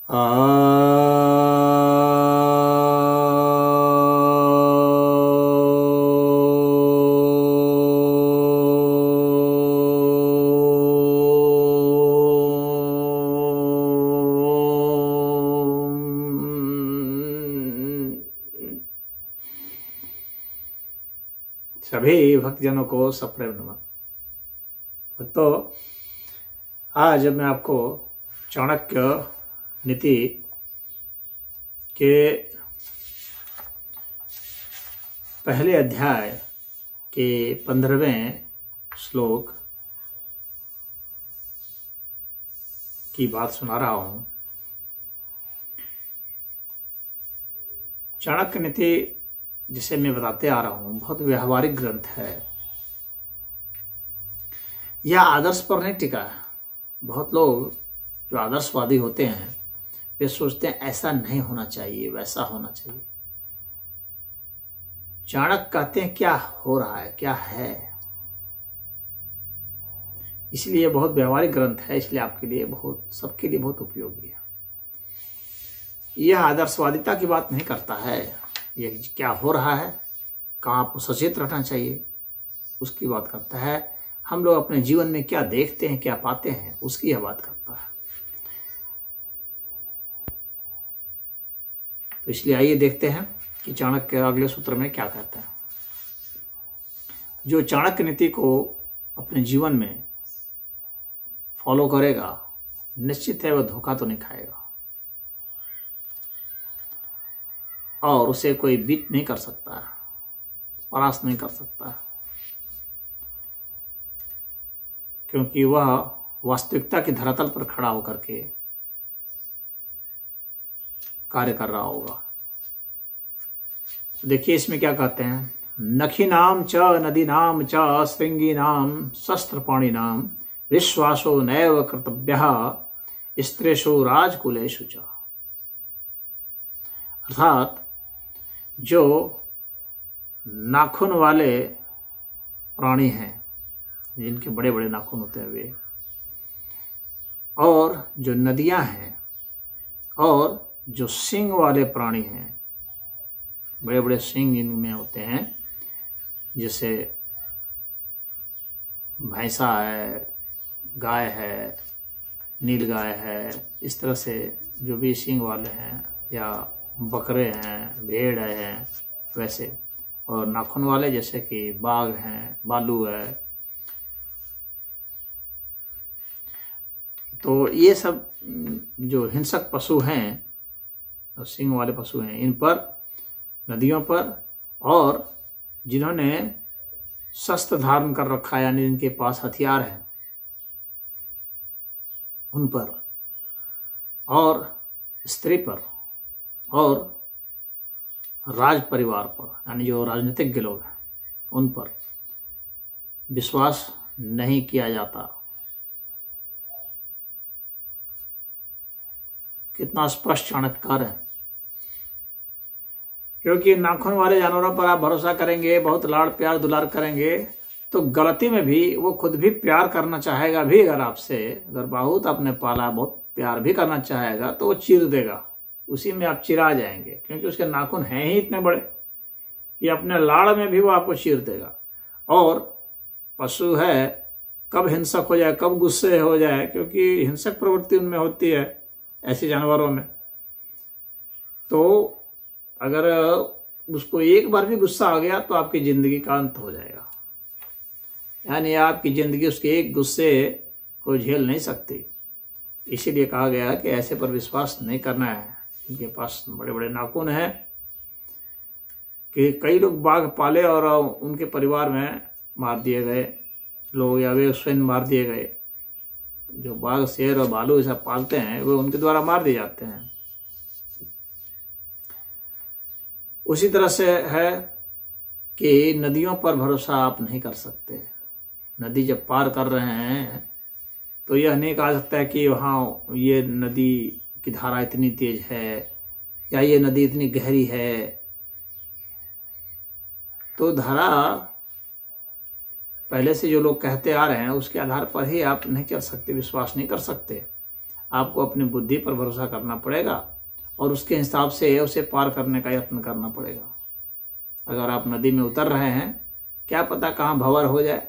सभी भक्तजनों को सप्रेम नमन। तो आज मैं आपको चाणक्य नीति के पहले अध्याय के 15वें श्लोक की बात सुना रहा हूँ। चाणक्य नीति जिसे मैं बताते आ रहा हूँ बहुत व्यावहारिक ग्रंथ है। यह आदर्श पर नहीं टिका है। बहुत लोग जो आदर्शवादी होते हैं वे सोचते हैं ऐसा नहीं होना चाहिए, वैसा होना चाहिए। चाणक्य कहते हैं क्या हो रहा है, क्या है। इसलिए बहुत व्यावहारिक ग्रंथ है, इसलिए आपके लिए सबके लिए बहुत उपयोगी है। यह आदर्शवादिता की बात नहीं करता है, यह क्या हो रहा है, कहाँ आपको सचेत रहना चाहिए, उसकी बात करता है। हम लोग अपने जीवन में क्या देखते हैं, क्या पाते हैं, उसकी यह बात करता है। तो इसलिए आइए देखते हैं कि चाणक्य अगले सूत्र में क्या कहता है। जो चाणक्य नीति को अपने जीवन में फॉलो करेगा निश्चित है वह धोखा तो नहीं खाएगा और उसे कोई बीट नहीं कर सकता, परास्त नहीं कर सकता, क्योंकि वह वास्तविकता की धरातल पर खड़ा होकर के कार्य कर रहा होगा। देखिए इसमें क्या कहते हैं। नखीनाम च नदीनाम च श्रृंगीनाम शस्त्रपाणिनाम विश्वासो नैव कर्तव्यः स्त्रीषु राजकुलेषु च। अर्थात जो नाखून वाले प्राणी हैं, जिनके बड़े बड़े नाखून होते हैं वे, और जो नदियां हैं, और जो सींग वाले प्राणी हैं, बड़े बड़े सींग जिनमें होते हैं, जैसे भैंसा है, गाय है, नीलगाय है, इस तरह से जो भी सींग वाले हैं, या बकरे हैं, भेड़ हैं वैसे, और नाखून वाले जैसे कि बाघ हैं, भालू है। तो ये सब जो हिंसक पशु हैं, सींग वाले पशु हैं, इन पर, नदियों पर, और जिन्होंने शस्त्र धारण कर रखा है, यानी जिनके पास हथियार हैं, उन पर, और स्त्री पर, और राज परिवार पर, यानी जो राजनीतिक लोग हैं उन पर विश्वास नहीं किया जाता। कितना स्पष्ट चाणक्यकार है। क्योंकि नाखून वाले जानवरों पर आप भरोसा करेंगे, बहुत लाड़ प्यार दुलार करेंगे, तो गलती में भी वो खुद भी प्यार करना चाहेगा भी। अगर आपसे, अगर बहुत आपने पाला, बहुत प्यार भी करना चाहेगा, तो वो चीर देगा, उसी में आप चिरा जाएंगे, क्योंकि उसके नाखून हैं ही इतने बड़े कि अपने लाड़ में भी वो आपको चीर देगा। और पशु है, कब हिंसक हो जाए, कब गुस्से हो जाए, क्योंकि हिंसक प्रवृत्ति उनमें होती है ऐसे जानवरों में। तो अगर उसको एक बार भी गुस्सा आ गया तो आपकी ज़िंदगी का अंत हो जाएगा, यानी आपकी ज़िंदगी उसके एक गुस्से को झेल नहीं सकती। इसीलिए कहा गया कि ऐसे पर विश्वास नहीं करना है। इनके पास बड़े बड़े नाखून हैं कि कई लोग बाघ पाले और उनके परिवार में मार दिए गए लोग, या वे स्वयं मार दिए गए। जो बाघ, शेर और भालू ऐसा पालते हैं वे उनके द्वारा मार दिए जाते हैं। उसी तरह से है कि नदियों पर भरोसा आप नहीं कर सकते। नदी जब पार कर रहे हैं तो यह नहीं कहा सकता है कि वहाँ ये नदी की धारा इतनी तेज है या ये नदी इतनी गहरी है। तो धारा पहले से जो लोग कहते आ रहे हैं उसके आधार पर ही आप नहीं कर सकते, विश्वास नहीं कर सकते। आपको अपनी बुद्धि पर भरोसा करना पड़ेगा और उसके हिसाब से उसे पार करने का यत्न करना पड़ेगा। अगर आप नदी में उतर रहे हैं, क्या पता कहाँ भंवर हो जाए,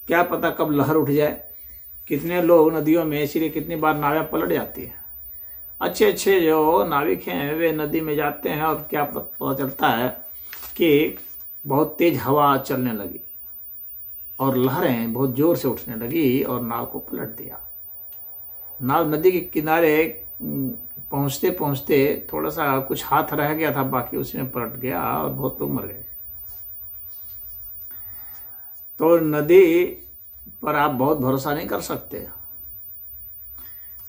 क्या पता कब लहर उठ जाए। कितने लोग नदियों में, इसीलिए कितनी बार नावें पलट जाती हैं। अच्छे अच्छे जो नाविक हैं वे नदी में जाते हैं और क्या पता चलता है कि बहुत तेज हवा चलने लगी और लहरें बहुत जोर से उठने लगी और नाव को पलट दिया। नाव नदी के किनारे पहुंचते पहुंचते थोड़ा सा कुछ हाथ रह गया था, बाकी उसमें पलट गया और बहुत लोग मर गए। तो नदी पर आप बहुत भरोसा नहीं कर सकते।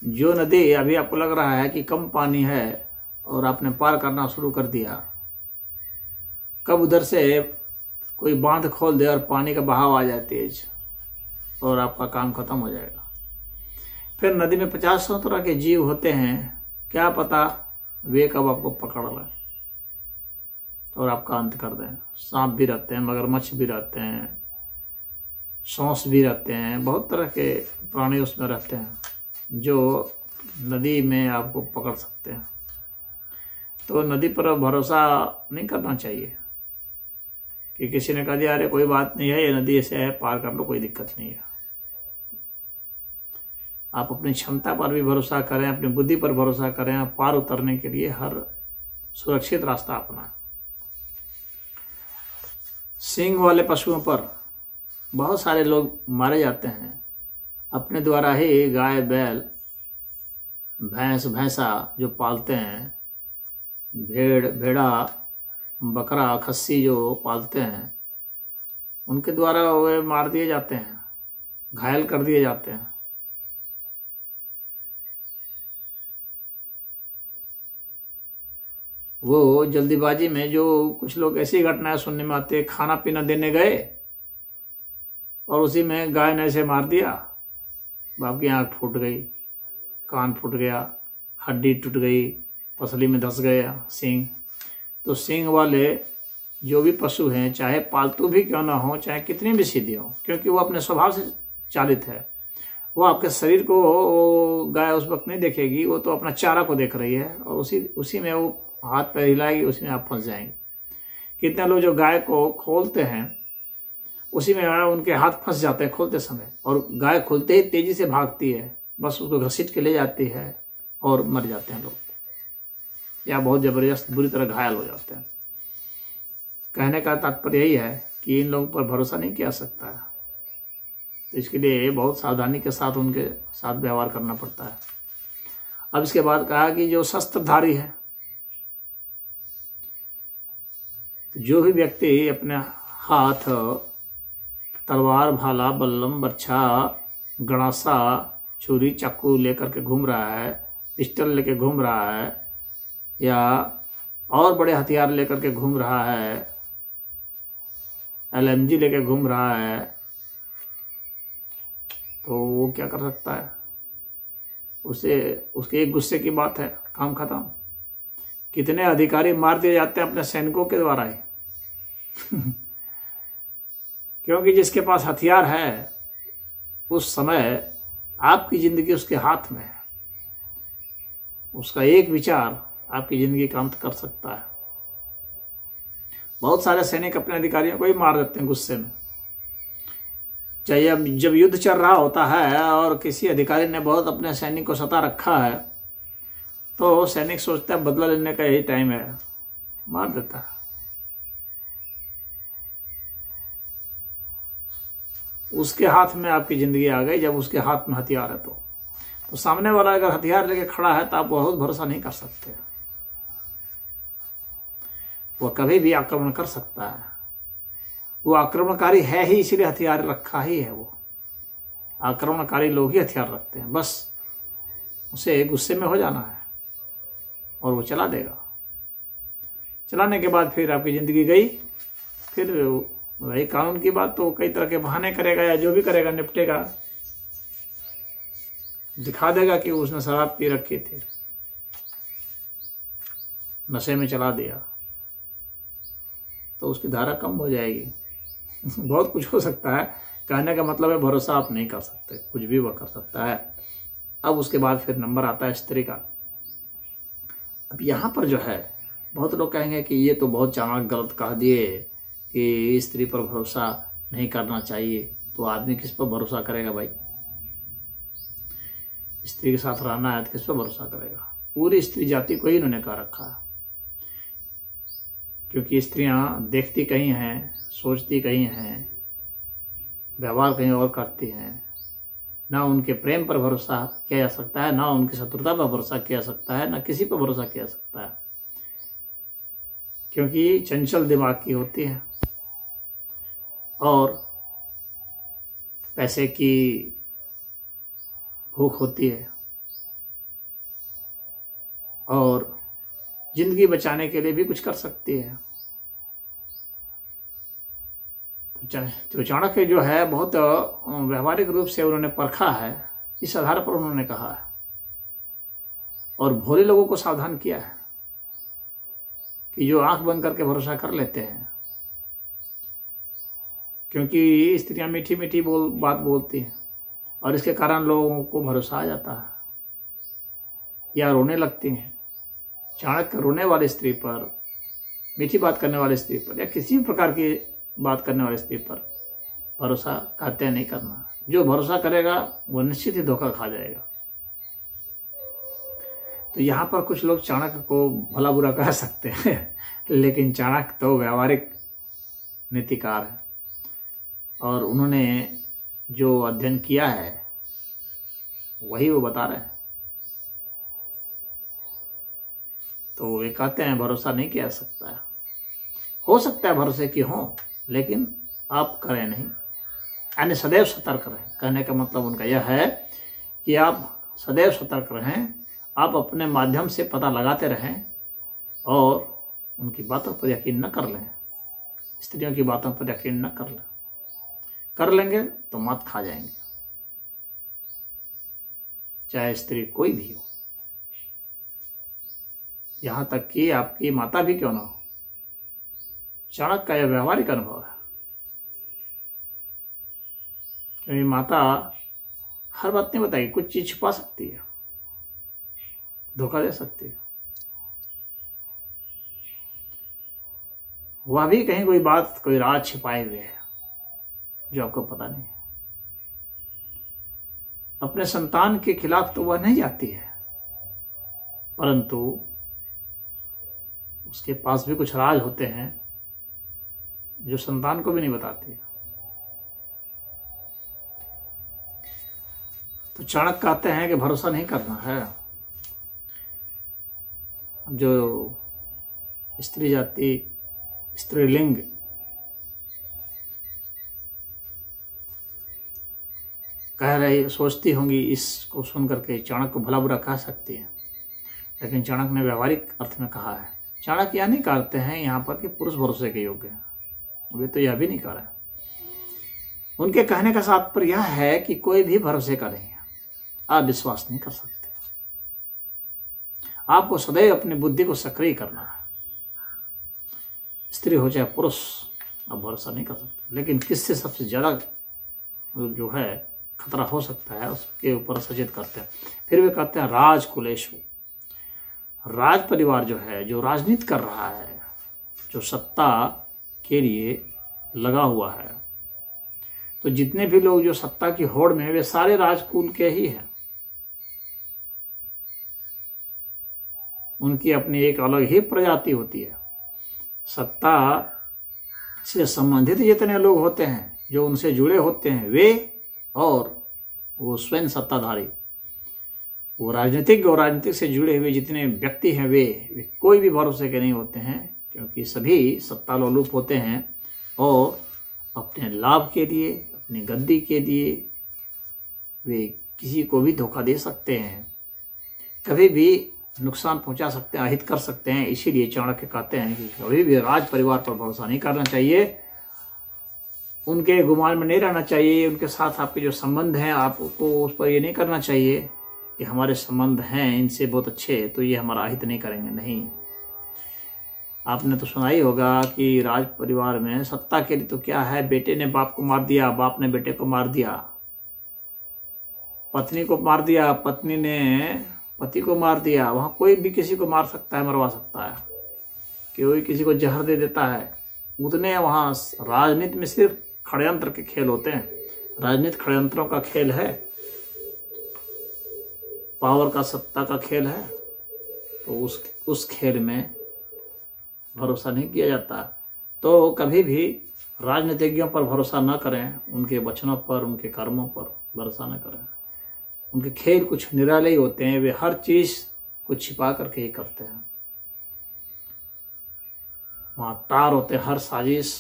जो नदी अभी आपको लग रहा है कि कम पानी है और आपने पार करना शुरू कर दिया, कब उधर से कोई बांध खोल दे और पानी का बहाव आ जाए तेज और आपका काम खत्म हो जाएगा। फिर नदी में 50 तरह के जीव होते हैं, क्या पता वे कब आपको पकड़ लें और आपका अंत कर दें। सांप भी रहते हैं, मगरमच्छ भी रहते हैं, सौंस भी रहते हैं, बहुत तरह के प्राणी उसमें रहते हैं जो नदी में आपको पकड़ सकते हैं। तो नदी पर भरोसा नहीं करना चाहिए कि किसी ने कह दिया अरे कोई बात नहीं है, ये नदी ऐसे है, पार कर लो, कोई दिक्कत नहीं है। आप अपनी क्षमता पर भी भरोसा करें, अपनी बुद्धि पर भरोसा करें, पार उतरने के लिए हर सुरक्षित रास्ता अपनाएं। सींग वाले पशुओं पर बहुत सारे लोग मारे जाते हैं। अपने द्वारा ही गाय, बैल, भैंस, भैंसा जो पालते हैं, भेड़, भेड़ा, बकरा, खस्सी जो पालते हैं, उनके द्वारा वे मार दिए जाते हैं, घायल कर दिए जाते हैं। वो जल्दीबाजी में जो कुछ लोग ऐसी घटनाएं सुनने में आते, खाना पीना देने गए और उसी में गाय ने ऐसे मार दिया, बाप की आँख फूट गई, कान फूट गया, हड्डी टूट गई, पसली में धंस गया सींग। तो सींग वाले जो भी पशु हैं, चाहे पालतू भी क्यों ना हो, चाहे कितनी भी सीधी हो, क्योंकि वो अपने स्वभाव से चालित है। वो आपके शरीर को गाय उस वक्त नहीं देखेगी, वो तो अपना चारा को देख रही है और उसी में वो हाथ पैर हिलाएगी, उसी में आप फंस जाएंगे। कितने लोग जो गाय को खोलते हैं उसी में उनके हाथ फंस जाते हैं खोलते समय, और गाय खोलते ही तेजी से भागती है, बस उसको घसीट के ले जाती है और मर जाते हैं लोग, या बहुत ज़बरदस्त बुरी तरह घायल हो जाते हैं। कहने का तात्पर्य यही है कि इन लोगों पर भरोसा नहीं किया सकता है, तो इसके लिए बहुत सावधानी के साथ उनके साथ व्यवहार करना पड़ता है। अब इसके बाद कहा कि जो शस्त्रधारी है, तो जो भी व्यक्ति अपने हाथ तलवार, भाला, बल्लम, बर्छा, गणासा, छुरी, चाकू लेकर के घूम रहा है, पिस्टल लेके घूम रहा है, या और बड़े हथियार लेकर के घूम रहा है, LMG लेके घूम रहा है, तो वो क्या कर सकता है? उसके एक गुस्से की बात है, काम खत्म। कितने अधिकारी मार दिए जाते हैं अपने सैनिकों के द्वारा ही क्योंकि जिसके पास हथियार है उस समय आपकी ज़िंदगी उसके हाथ में है, उसका एक विचार आपकी ज़िंदगी का अंत कर सकता है। बहुत सारे सैनिक अपने अधिकारियों को ही मार देते हैं गुस्से में। चाहे जब युद्ध चल रहा होता है और किसी अधिकारी ने बहुत अपने सैनिक को सता रखा है, तो सैनिक सोचता है बदला लेने का यही टाइम है, मार देता है। उसके हाथ में आपकी ज़िंदगी आ गई जब उसके हाथ में हथियार है। तो सामने वाला अगर हथियार लेके खड़ा है तो आप बहुत भरोसा नहीं कर सकते। वह कभी भी आक्रमण कर सकता है। वो आक्रमणकारी है ही, इसीलिए हथियार रखा ही है। वो आक्रमणकारी लोग ही हथियार रखते हैं। बस उसे गुस्से में हो जाना है और वो चला देगा। चलाने के बाद फिर आपकी ज़िंदगी गई। फिर रही कानून की बात, तो कई तरह के बहाने करेगा या जो भी करेगा, निपटेगा, दिखा देगा कि उसने शराब पी रखी थी, नशे में चला दिया, तो उसकी धारा कम हो जाएगी बहुत कुछ हो सकता है, कहने का मतलब है भरोसा आप नहीं कर सकते, कुछ भी वह कर सकता है। अब उसके बाद फिर नंबर आता है स्त्री का। अब यहाँ पर जो है बहुत लोग कहेंगे कि ये तो बहुत चाणक्य गलत कह दिए कि स्त्री पर भरोसा नहीं करना चाहिए, तो आदमी किस पर भरोसा करेगा भाई? स्त्री के साथ रहना है तो किस पर भरोसा करेगा? पूरी स्त्री जाति को ही इन्होंने कह रखा है, क्योंकि स्त्रियां देखती कहीं हैं, सोचती कहीं हैं, व्यवहार कहीं और करती हैं। ना उनके प्रेम पर भरोसा किया जा सकता है, ना उनकी शत्रुता पर भरोसा किया जा सकता है, ना किसी पर भरोसा किया जा सकता है, क्योंकि चंचल दिमाग की होती है और पैसे की भूख होती है और जिंदगी बचाने के लिए भी कुछ कर सकती है। तो चाणक्य जो है बहुत व्यवहारिक रूप से उन्होंने परखा है, इस आधार पर उन्होंने कहा है और भोले लोगों को सावधान किया है कि जो आंख बंद करके भरोसा कर लेते हैं, क्योंकि स्त्रियां मीठी मीठी बात बोलती हैं और इसके कारण लोगों को भरोसा आ जाता है या रोने लगती हैं। चाणक्य रोने वाली स्त्री पर, मीठी बात करने वाली स्त्री पर या किसी भी प्रकार की बात करने वाली स्त्री पर भरोसा कहते हैं नहीं करना। जो भरोसा करेगा वो निश्चित ही धोखा खा जाएगा। तो यहाँ पर कुछ लोग चाणक्य को भला बुरा कह सकते हैं, लेकिन चाणक्य तो व्यावहारिक नीतिकार है और उन्होंने जो अध्ययन किया है वही वो बता रहे हैं। तो वे कहते हैं भरोसा नहीं किया जा सकता है। हो सकता है भरोसे की हो, लेकिन आप करें नहीं, यानी सदैव सतर्क रहें। कहने का मतलब उनका यह है कि आप सदैव सतर्क रहें, आप अपने माध्यम से पता लगाते रहें और उनकी बातों पर यकीन न कर लें, स्त्रियों की बातों पर यकीन न कर लें। कर लेंगे तो मत खा जाएंगे, चाहे स्त्री कोई भी हो, यहाँ तक कि आपकी माता भी क्यों ना हो। चाणक्य का यह व्यवहारिक अनुभव है, क्योंकि माता हर बात नहीं बताएगी, कुछ चीज छुपा सकती है, धोखा दे सकती है। वह भी कहीं कोई बात, कोई राज छिपाए हुए है जो आपको पता नहीं है। अपने संतान के खिलाफ तो वह नहीं जाती है, परंतु उसके पास भी कुछ राज होते हैं जो संतान को भी नहीं बताती। तो चाणक्य कहते हैं कि भरोसा नहीं करना है। जो स्त्री जाति, स्त्रीलिंग कह रही, सोचती होंगी, इसको सुन करके चाणक्य को भला बुरा कह सकती है, लेकिन चाणक्य ने व्यवहारिक अर्थ में कहा है। चाणक्य यह नहीं कहते हैं यहाँ पर कि पुरुष भरोसे के योग्य है, वे तो यह भी नहीं कह रहे। उनके कहने का तात्पर्य यह है कि कोई भी भरोसे का नहीं है, आप विश्वास नहीं कर सकते। आपको सदैव अपनी बुद्धि को सक्रिय करना है। स्त्री हो चाहे पुरुष, आप भरोसा नहीं कर सकते, लेकिन किससे सबसे ज्यादा जो है खतरा हो सकता है उसके ऊपर सचेत करते हैं। फिर वे कहते हैं राजकुलेशु, राज परिवार जो है, जो राजनीति कर रहा है, जो सत्ता के लिए लगा हुआ है, तो जितने भी लोग जो सत्ता की होड़ में है वे सारे राजकुल के ही हैं। उनकी अपनी एक अलग ही प्रजाति होती है। सत्ता से संबंधित जितने लोग होते हैं, जो उनसे जुड़े होते हैं, वे और वो स्वयं सत्ताधारी, वो राजनीतिक और राजनीतिक से जुड़े हुए जितने व्यक्ति हैं, वे कोई भी भरोसे के नहीं होते हैं, क्योंकि सभी सत्ता लोलुप होते हैं और अपने लाभ के लिए, अपनी गद्दी के लिए वे किसी को भी धोखा दे सकते हैं, कभी भी नुकसान पहुंचा सकते हैं, अहित कर सकते हैं। इसीलिए चाणक्य कहते हैं कि कभी भी राज परिवार पर भरोसा नहीं करना चाहिए, उनके गुमान में नहीं रहना चाहिए। उनके साथ आपके जो संबंध हैं, आपको उस पर ये नहीं करना चाहिए कि हमारे संबंध हैं इनसे बहुत अच्छे, तो ये हमारा अहित नहीं करेंगे। नहीं, आपने तो सुना ही होगा कि राज परिवार में सत्ता के लिए तो क्या है, बेटे ने बाप को मार दिया, बाप ने बेटे को मार दिया, पत्नी को मार दिया, पत्नी ने पति को मार दिया। वहां कोई भी किसी को मार सकता है, मरवा सकता है, कोई किसी को जहर दे देता है। उतने वहां राजनीति में सिर्फ षड्यंत्र के खेल होते हैं। राजनीति षड्यंत्रों का खेल है, पावर का, सत्ता का खेल है। तो उस खेल में भरोसा नहीं किया जाता। तो कभी भी राजनीतिज्ञों पर भरोसा न करें, उनके वचनों पर, उनके कर्मों पर भरोसा न करें। उनके खेल कुछ निराले ही होते हैं, वे हर चीज को छिपा करके ही करते हैं। वहाँ तार होते हैं, हर साजिश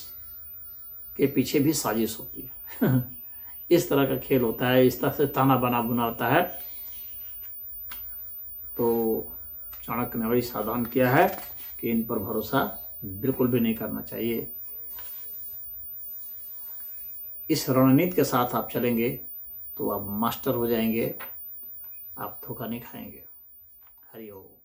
के पीछे भी साजिश होती है। इस तरह का खेल होता है, इस तरह से ताना बना बुना होता है। तो चाणक्य ने वही सावधान किया है कि इन पर भरोसा बिल्कुल भी नहीं करना चाहिए। इस रणनीति के साथ आप चलेंगे तो आप मास्टर हो जाएंगे, आप धोखा नहीं खाएंगे। हरि ओम।